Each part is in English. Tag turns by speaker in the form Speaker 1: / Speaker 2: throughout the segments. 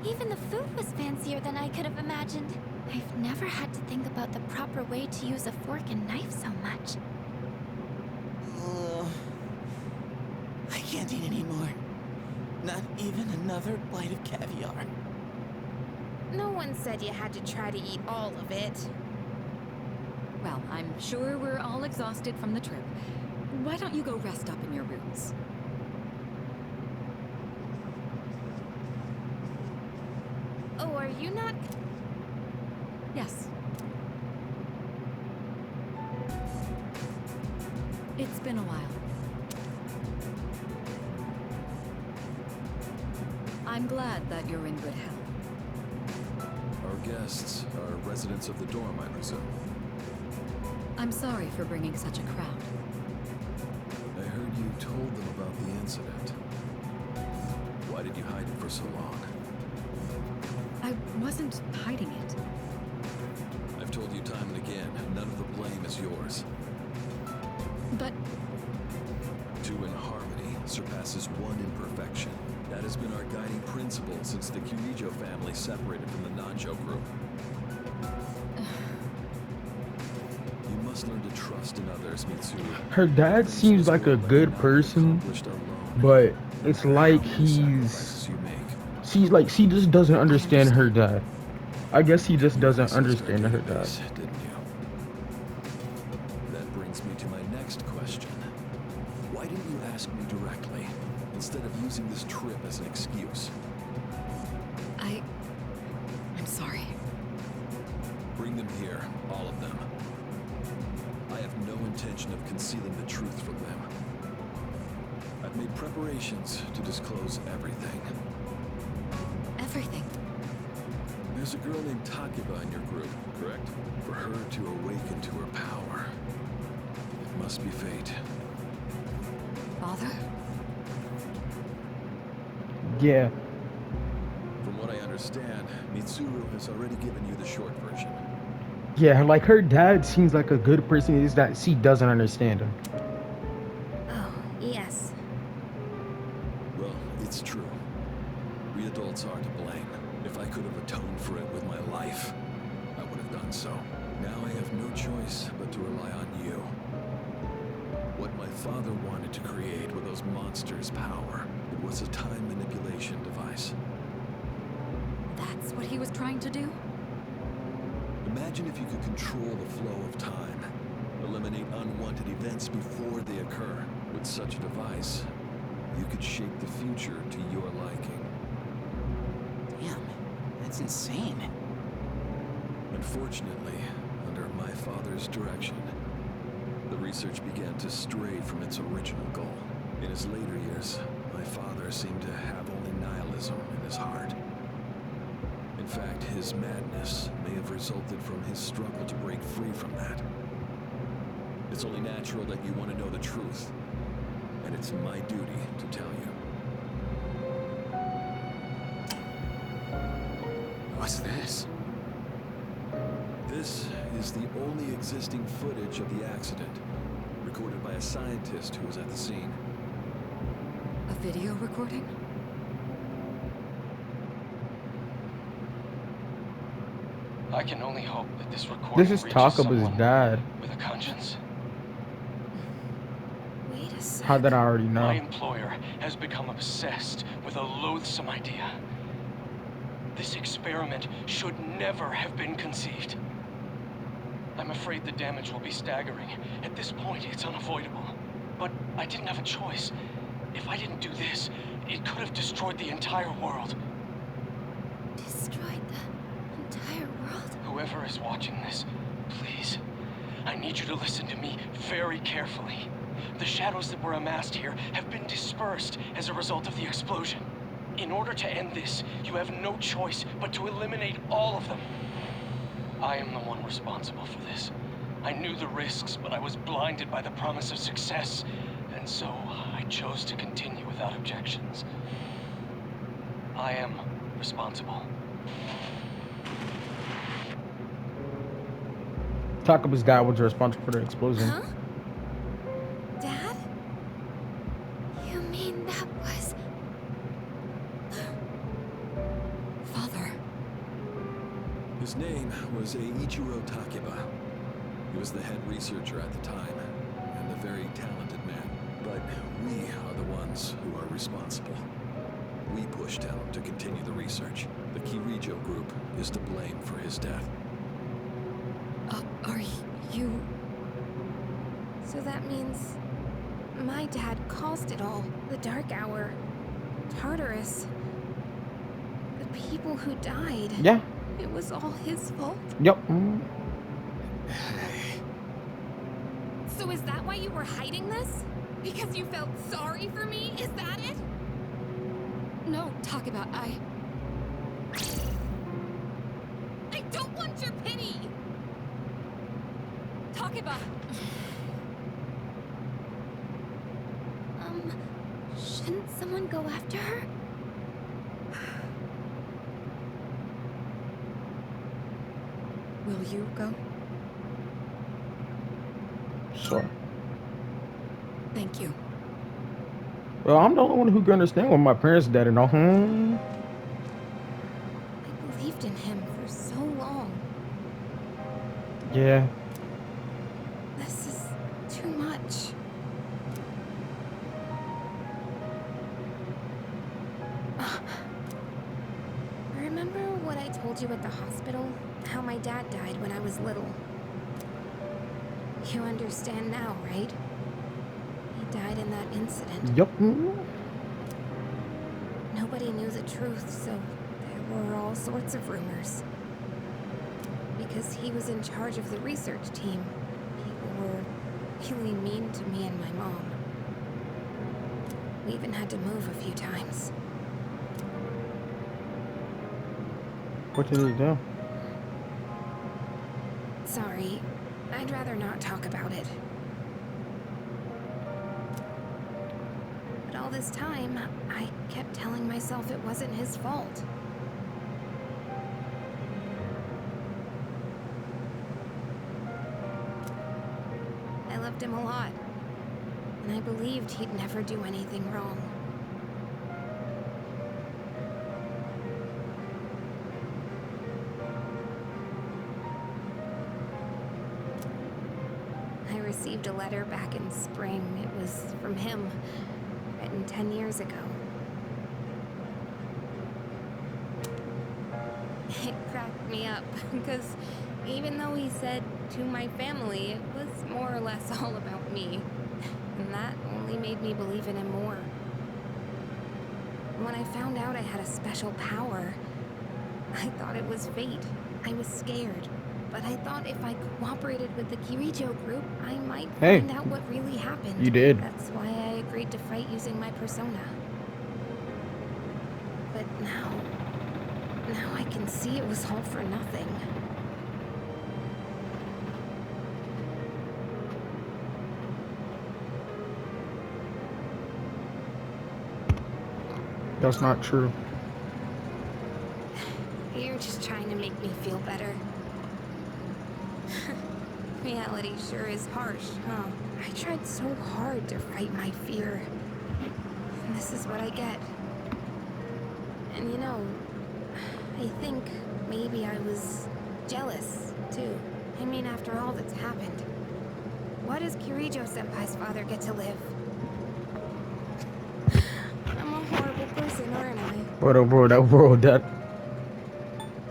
Speaker 1: Even the food was fancier than I could have imagined. I've never had to think about the proper way to use a fork and knife so much.
Speaker 2: I can't eat anymore. Not even another bite of caviar.
Speaker 3: No one said you had to try to eat all of it.
Speaker 4: Well, I'm sure we're all exhausted from the trip. Why don't you go rest up in your rooms?
Speaker 3: Oh, are you not?
Speaker 4: Yes. It's been a while. I'm glad that you're in good health.
Speaker 5: Our guests are residents of the dorm, I presume.
Speaker 4: I'm sorry for bringing such a crowd.
Speaker 5: I heard you told them about the incident. Why did you hide it for so long?
Speaker 4: I wasn't hiding it.
Speaker 5: I've told you time and again, none of the blame is yours.
Speaker 4: But
Speaker 5: Two in harmony surpasses one imperfection. That has been our guiding principle since the Kirijo family separated from the Nanjo group. You must learn to trust in others, Mitsuru.
Speaker 6: Her dad seems like a good person, but it's like she just doesn't understand her dad. I guess he just doesn't understand her dad.
Speaker 5: Didn't you? That brings me to my next question. Why didn't you ask me directly, instead of using this trip as an excuse?
Speaker 4: I'm sorry.
Speaker 5: Bring them here, all of them. I have no intention of concealing the truth from them. I've made preparations to disclose everything.
Speaker 4: Everything.
Speaker 5: There's a girl named Takiba in your group, correct? For her to awaken to her power. It must be fate.
Speaker 4: Father?
Speaker 6: Yeah.
Speaker 5: From what I understand, Mitsuru has already given you the short version.
Speaker 6: Yeah, like her dad seems like a good person, is that she doesn't understand him.
Speaker 3: Oh, yes.
Speaker 5: Well, it's true. We adults are to blame. If I could have atoned for it with my life, I would have done so. Now I have no choice but to rely on you. What my father wanted to create with those monsters' power, it was a time manipulation device.
Speaker 4: That's what he was trying to do?
Speaker 5: Imagine if you could control the flow of time, eliminate unwanted events before they occur. With such a device, you could shape the future to your liking.
Speaker 2: Damn, that's insane.
Speaker 5: Unfortunately, under my father's direction, the research began to stray from its original goal. In his later years, my father seemed to have only nihilism in his heart. In fact, his madness may have resulted from his struggle to break free from that. It's only natural that you want to know the truth, and it's my duty to tell you.
Speaker 2: What's this?
Speaker 5: This is the only existing footage of the accident, recorded by a scientist who was at the scene.
Speaker 4: A video recording?
Speaker 7: I can only hope that this recording
Speaker 6: This is
Speaker 7: reaches
Speaker 6: Takaba's
Speaker 7: someone
Speaker 6: dad.
Speaker 7: with a conscience.
Speaker 3: Wait a sec.
Speaker 6: How did I already
Speaker 7: My
Speaker 6: know?
Speaker 7: employer has become obsessed with a loathsome idea. This experiment should never have been conceived. I'm afraid the damage will be staggering. At this point, it's unavoidable. But I didn't have a choice. If I didn't do this, it could have destroyed the entire world.
Speaker 1: Destroyed the entire world?
Speaker 7: Whoever is watching this, please, I need you to listen to me very carefully. The shadows that were amassed here have been dispersed as a result of the explosion. In order to end this, you have no choice but to eliminate all of them. I am the one responsible for this. I knew the risks, but I was blinded by the promise of success, and so I chose to continue without objections. I am responsible.
Speaker 6: Takaba's dad was responsible for the explosion.
Speaker 3: Huh? Dad?
Speaker 1: You mean that was...
Speaker 5: His name was Eiichiro Takeba. He was the head researcher at the time, and a very talented man. But we are the ones who are responsible. We pushed him to continue the research. The Kirijo group is to blame for his death.
Speaker 4: Are you...
Speaker 3: So that means my dad caused it all. The Dark Hour, Tartarus, the people who died.
Speaker 6: Yeah.
Speaker 3: It was all his fault.
Speaker 6: Yep.
Speaker 3: So is that why you were hiding this? Because you felt sorry for me? Is that it?
Speaker 4: No, Takeba, I
Speaker 3: don't want your pity!
Speaker 4: Takeba!
Speaker 1: Shouldn't someone go after her?
Speaker 4: Will you go?
Speaker 6: Sure.
Speaker 4: Thank you.
Speaker 6: Well, I'm the only one who can understand when my parents dead and all.
Speaker 3: I believed in him for so long.
Speaker 6: Yeah.
Speaker 3: This is too much. Remember what I told you at the hospital? How my dad died when I was little. You understand now, right? He died in that incident.
Speaker 6: Yep.
Speaker 3: Nobody knew the truth, so there were all sorts of rumors. Because he was in charge of the research team, people were really mean to me and my mom. We even had to move a few times.
Speaker 6: What did he do?
Speaker 3: Sorry, I'd rather not talk about it. But all this time, I kept telling myself it wasn't his fault. I loved him a lot, and I believed he'd never do anything wrong. I received a letter back in spring. It was from him, written 10 years ago. It cracked me up, because even though he said to my family, it was more or less all about me. And that only made me believe in him more. When I found out I had a special power, I thought it was fate. I was scared. But I thought if I cooperated with the Kirijo group, I might find out what really happened.
Speaker 6: You did.
Speaker 3: That's why I agreed to fight using my persona. But now I can see it was all for nothing.
Speaker 6: That's not true.
Speaker 3: You're just trying to make me feel better. Reality sure is harsh, huh? I tried so hard to fight my fear. And this is what I get. And you know, I think maybe I was jealous, too. I mean, after all that's happened. Why does Kirijo-senpai's father get to live? I'm a horrible person, aren't I?
Speaker 6: Bro, that...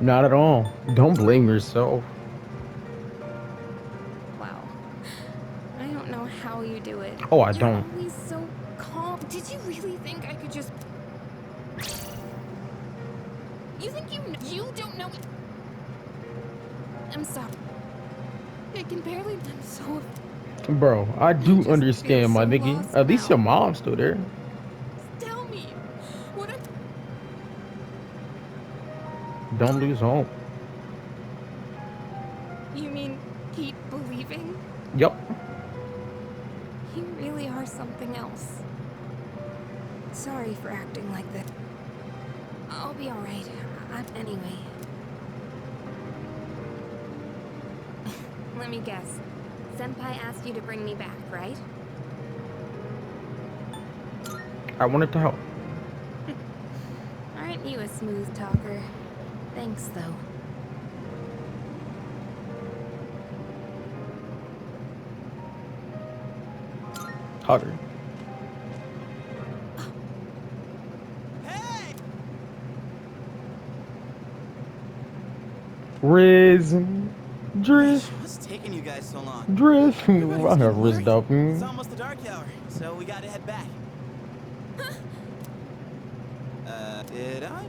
Speaker 6: Not at all. Don't blame yourself.
Speaker 3: Wow. I don't know how you do it.
Speaker 6: Oh, I
Speaker 3: You're
Speaker 6: don't.
Speaker 3: always so calm. Did you really think I could just... You think you don't know... I'm sorry. I can barely... I'm so...
Speaker 6: Bro, I do
Speaker 3: just
Speaker 6: understand, my
Speaker 3: feel so
Speaker 6: nigga.
Speaker 3: lost
Speaker 6: At least
Speaker 3: now.
Speaker 6: your mom's still there.
Speaker 3: Tell me. What am...
Speaker 6: Don't lose hope.
Speaker 3: You mean keep believing?
Speaker 6: Yep.
Speaker 3: You really are something else. Sorry for acting like that. I'll be alright. Anyway. Let me guess. Senpai asked you to bring me back, right?
Speaker 6: I wanted to help.
Speaker 3: Aren't you a smooth talker? Thanks, though.
Speaker 6: Tucker.
Speaker 2: Hey!
Speaker 6: Riz. Drift.
Speaker 2: What's taking you guys so long?
Speaker 6: Drift. I
Speaker 2: Everybody's
Speaker 6: have
Speaker 2: getting
Speaker 6: rizzed
Speaker 2: worried.
Speaker 6: up.
Speaker 2: It's almost the dark hour, so we gotta head back. Did I?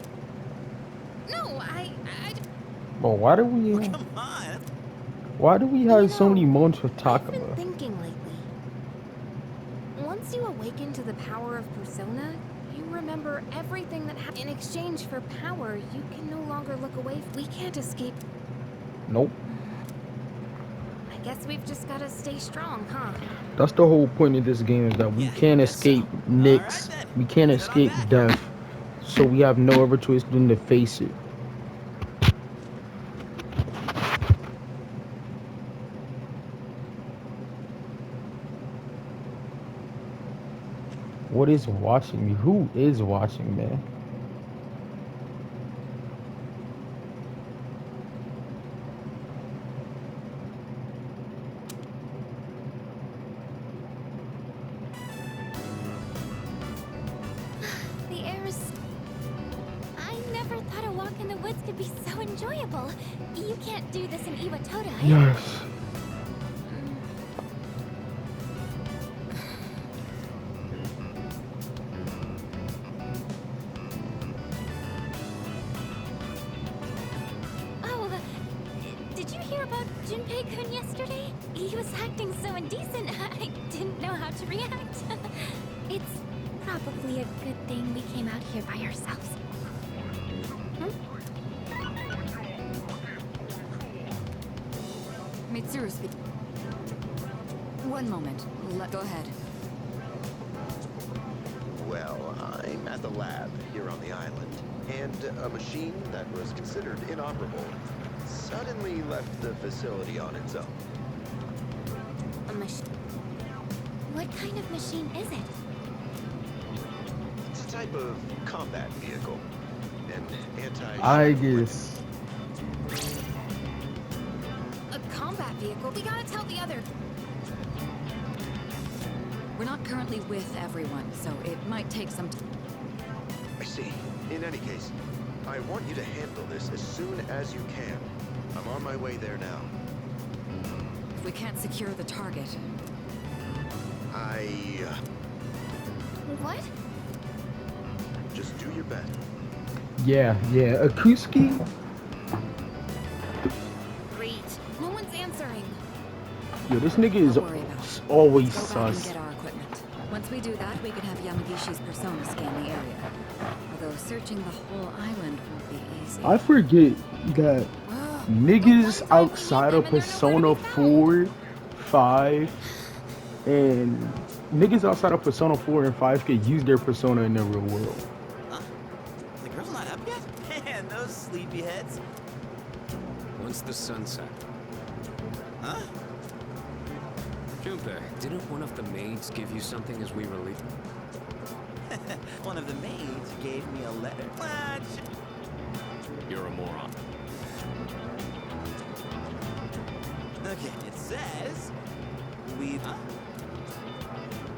Speaker 3: No, I
Speaker 6: But why do we?
Speaker 2: Oh, come on.
Speaker 6: Why do we have so many moments with
Speaker 3: I've been
Speaker 6: Takuma?
Speaker 3: thinking lately. Once you awaken to the power of Persona, you remember everything that happened. In exchange for power, you can no longer look away. We can't escape.
Speaker 6: Nope.
Speaker 3: I guess we've just gotta stay strong, huh?
Speaker 6: That's the whole point of this game, is that we
Speaker 2: Yeah,
Speaker 6: can't
Speaker 2: guess so.
Speaker 6: escape Nyx.
Speaker 2: Alright then.
Speaker 6: We can't
Speaker 2: Let's head on
Speaker 6: escape
Speaker 2: back.
Speaker 6: death. So we have no other choice than to face it. What is watching me? Who is watching, man?
Speaker 1: The air is... I never thought a walk in the woods could be so enjoyable. You can't do this in Iwatota, eh?
Speaker 6: Yes.
Speaker 1: Oh, did you hear about Junpei-kun yesterday? He was acting so indecent, I didn't know how to react. It's probably a good thing we came out here by ourselves.
Speaker 4: Mitsuru speak. One moment. Go ahead.
Speaker 8: Well, I'm at the lab here on the island, and a machine that was considered inoperable suddenly left the facility on its own.
Speaker 3: A machine.
Speaker 1: What kind of machine is it?
Speaker 8: It's a type of combat vehicle, an anti-
Speaker 6: I guess.
Speaker 3: A combat vehicle? We gotta tell the other.
Speaker 4: We're not currently with everyone, so it might take some time.
Speaker 8: I see. In any case, I want you to handle this as soon as you can. I'm on my way there now.
Speaker 4: If we can't secure the target,
Speaker 1: What?
Speaker 8: Just do your best.
Speaker 6: Yeah. Akuski?
Speaker 3: Great. No one's answering.
Speaker 6: Yo, this nigga is
Speaker 4: don't worry about it.
Speaker 6: always
Speaker 4: Let's go back and
Speaker 6: sus.
Speaker 4: get our equipment. Once we do that, we can have Yamagishi's persona scan the area. Although searching the whole island won't be easy.
Speaker 6: I forget that
Speaker 3: Whoa.
Speaker 6: niggas
Speaker 3: But one time we
Speaker 6: outside
Speaker 3: meet
Speaker 6: of
Speaker 3: them and they're
Speaker 6: Persona
Speaker 3: nowhere to be
Speaker 6: 4, 5, and niggas outside of Persona 4 and 5 could use their persona in the real world.
Speaker 2: Huh? The girl's not up yet? Man, those sleepyheads.
Speaker 9: Once the sun set.
Speaker 2: Huh?
Speaker 9: Junpei, didn't one of the maids give you something as we were leaving?
Speaker 2: One of the maids gave me a letter. What?
Speaker 9: You're a moron.
Speaker 2: Okay, it says... Huh?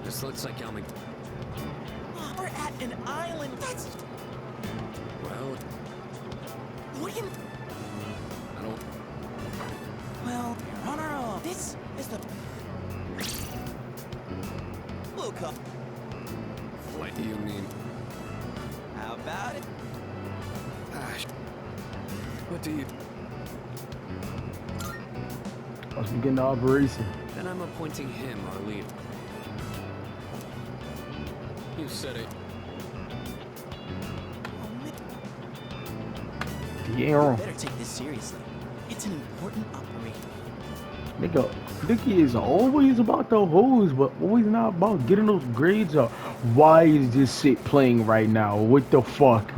Speaker 9: This looks like Yamag...
Speaker 2: Oh, we're at an island. That's...
Speaker 9: Well,
Speaker 2: What do you...
Speaker 9: I don't...
Speaker 2: Well, we're on our own. This is the... We'll come.
Speaker 9: What do you mean?
Speaker 2: How about it?
Speaker 9: Ash. What do you...
Speaker 6: Let's begin the operation.
Speaker 9: Then I'm appointing him our leader. You said it.
Speaker 2: Oh, man.
Speaker 6: Damn.
Speaker 2: Better take this seriously. It's an important operation.
Speaker 6: Nigga is always about the hoes, but always not about getting those grades up. Why is this shit playing right now? What the fuck?